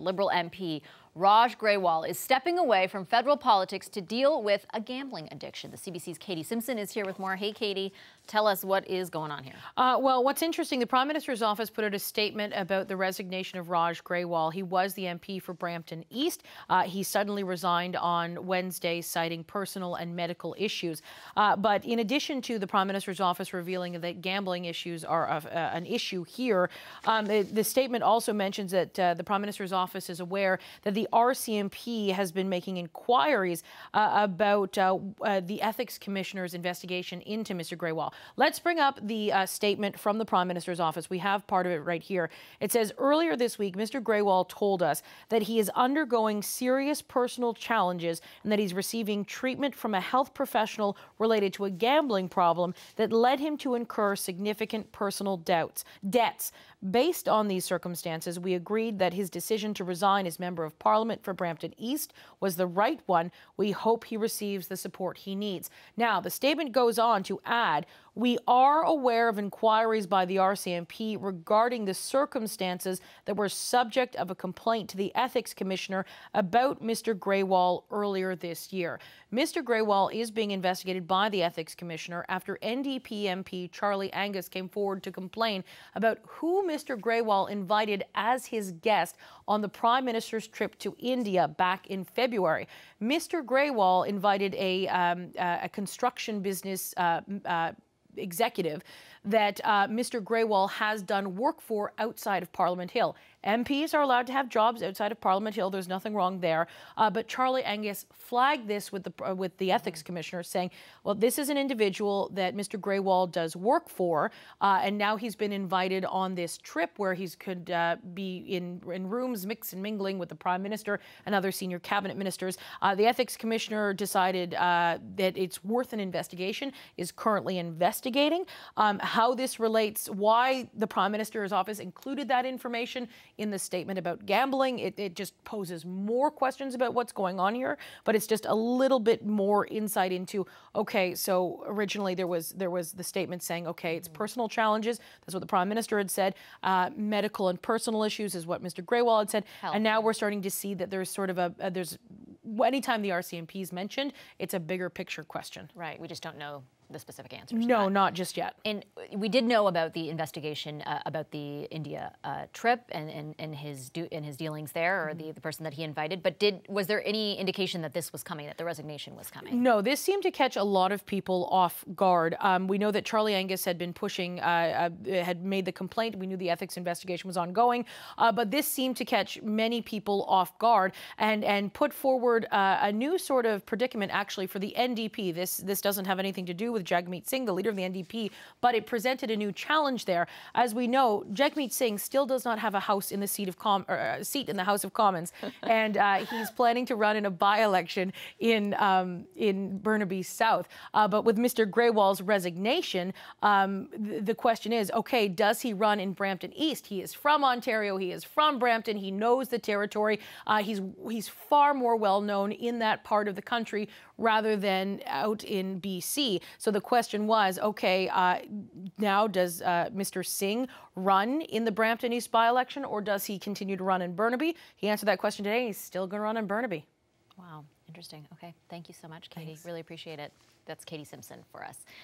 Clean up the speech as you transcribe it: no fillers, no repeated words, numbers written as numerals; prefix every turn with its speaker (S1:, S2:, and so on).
S1: Liberal MP Raj Grewal is stepping away from federal politics to deal with a gambling addiction. The CBC's Katie Simpson is here with more. Hey, Katie, tell us what is going on here.
S2: Well, what's interesting, the Prime Minister's office put out a statement about the resignation of Raj Grewal. He was the MP for Brampton East. He suddenly resigned on Wednesday, citing personal and medical issues. But in addition to the Prime Minister's office revealing that gambling issues are an issue here, the statement also mentions that the Prime Minister's office is aware that the RCMP has been making inquiries about the Ethics Commissioner's investigation into Mr. Grewal. Let's bring up the statement from the Prime Minister's office. We have part of it right here. It says, earlier this week, Mr. Grewal told us that he is undergoing serious personal challenges and that he's receiving treatment from a health professional related to a gambling problem that led him to incur significant personal debts. Based on these circumstances, we agreed that his decision to resign as Member of Parliament for Brampton East was the right one. We hope he receives the support he needs. Now, the statement goes on to add, we are aware of inquiries by the RCMP regarding the circumstances that were subject of a complaint to the Ethics Commissioner about Mr. Grewal earlier this year. Mr. Grewal is being investigated by the Ethics Commissioner after NDP MP Charlie Angus came forward to complain about who Mr. Grewal invited as his guest on the Prime Minister's trip to India back in February. Mr. Grewal invited a construction business executive that Mr. Grewal has done work for outside of Parliament Hill. MPs are allowed to have jobs outside of Parliament Hill. There's nothing wrong there. But Charlie Angus flagged this with the Ethics Commissioner, saying, well, this is an individual that Mr. Grewal does work for, and now he's been invited on this trip where he could be in rooms mixing and mingling with the Prime Minister and other senior cabinet ministers. The Ethics Commissioner decided that it's worth an investigation, is currently investigating how this relates, why the Prime Minister's office included that information in the statement about gambling. It just poses more questions about what's going on here, but it's just a little bit more insight into, okay, so originally there was the statement saying, okay, it's personal challenges. That's what the Prime Minister had said. Medical and personal issues is what Mr. Grewal had said. Health. And now we're starting to see that there's sort of anytime the RCMP is mentioned, it's a bigger picture question.
S1: Right, we just don't know the specific answers.
S2: No, not just yet.
S1: And we did know about the investigation about the India trip and his dealings there, or the person that he invited. But was there any indication that this was coming, that the resignation was coming?
S2: No, this seemed to catch a lot of people off guard. We know that Charlie Angus had been pushing, had made the complaint. We knew the ethics investigation was ongoing, but this seemed to catch many people off guard and put forward a new sort of predicament, actually, for the NDP. This doesn't have anything to do with Jagmeet Singh, the leader of the NDP, but it presented a new challenge there. As we know, Jagmeet Singh still does not have a house in the seat in the House of Commons, and he's planning to run in a by-election in Burnaby South. But with Mr. Grewal's resignation, the question is, okay, does he run in Brampton East? He is from Ontario. He is from Brampton. He knows the territory. He's far more well-known in that part of the country rather than out in BC. So the question was, okay, now does Mr. Singh run in the Brampton East by-election, or does he continue to run in Burnaby? He answered that question today. He's still going to run in Burnaby.
S1: Wow, interesting. Okay, thank you so much, Katie.
S2: Thanks.
S1: Really appreciate it. That's Katie Simpson for us.